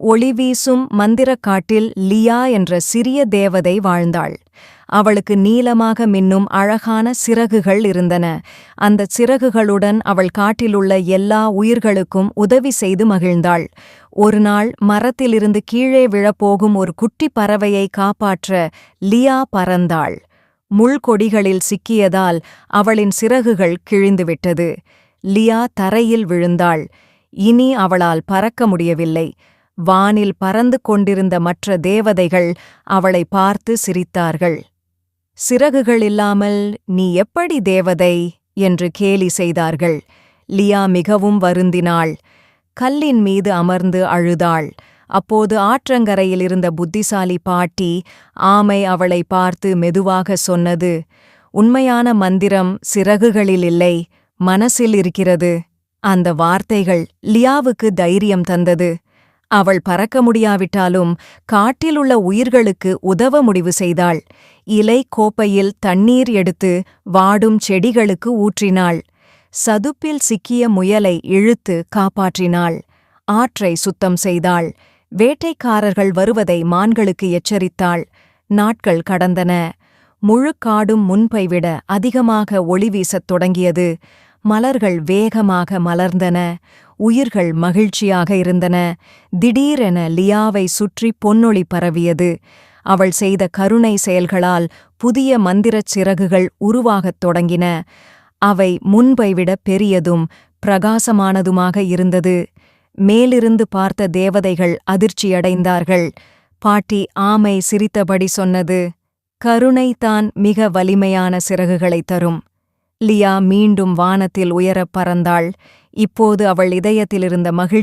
ஒளிவீசும் மந்திரக்காட்டில் லியா என்ற சிறிய தேவதை வாழ்ந்தாள். அவளுக்கு நீலமாக மின்னும் அழகான சிறகுகள் இருந்தன. அந்தச் சிறகுகளுடன் அவள் காட்டிலுள்ள எல்லா உயிர்களுக்கும் உதவி செய்து மகிழ்ந்தாள். ஒருநாள் மரத்திலிருந்து கீழே விழப்போகும் ஒரு குட்டி பறவையை காப்பாற்ற லியா பறந்தாள். முள்கொடிகளில் சிக்கியதால் அவளின் சிறகுகள் கிழிந்துவிட்டது. லியா தரையில் விழுந்தாள். இனி அவளால் பறக்க முடியவில்லை. வானில் பறந்து கொண்டிருந்த மற்ற தேவதைகள் அவளை பார்த்து சிரித்தார்கள். சிறகுகள் இல்லாமல் நீ எப்படி தேவதை என்று கேலி செய்தார்கள். லியா மிகவும் வருந்தினாள். கல்லின் மீது அமர்ந்து அழுதாள். அப்போது ஆற்றங்கரையில் இருந்த புத்திசாலி பாட்டி ஆமை அவளை பார்த்து மெதுவாக சொன்னது, உண்மையான மந்திரம் சிறகுகளில் இல்லை, மனசில் இருக்கிறது. அந்த வார்த்தைகள் லியாவுக்கு தைரியம் தந்தது. அவள் பறக்க முடியாவிட்டாலும் காட்டிலுள்ள உயிர்களுக்கு உதவ முடிவு செய்தாள். இலை கோப்பையில் தண்ணீர் எடுத்து வாடும் செடிகளுக்கு ஊற்றினாள். சதுப்பில் சிக்கிய முயலை இழுத்து காப்பாற்றினாள். ஆற்றை சுத்தம் செய்தாள். வேட்டைக்காரர்கள் வருவதை மான்களுக்கு எச்சரித்தாள். நாட்கள் கடந்தன. முழு காடும் முன்பை விட அதிகமாக ஒளி வீசத் தொடங்கியது. மலர்கள் வேகமாக மலர்ந்தன. உயிர்கள் மகிழ்ச்சியாக இருந்தன. திடீரென லியாவை சுற்றி பொன்னொளி பரவியது. அவள் செய்த கருணை செயல்களால் புதிய மந்திரச் சிறகுகள் உருவாகத் தொடங்கின. அவை முன்பை விட பெரியதும் பிரகாசமானதுமாக இருந்தது. மேலிருந்து பார்த்த தேவதைகள் அதிர்ச்சியடைந்தார்கள். பாட்டி ஆமை சிரித்தபடி சொன்னது, கருணைதான் மிக வலிமையான சிறகுகளைத் தரும். லியா மீண்டும் வானத்தில் உயரப் பறந்தாள். இப்போது அவள் இதயத்திலிருந்த மகிழ்ச்சி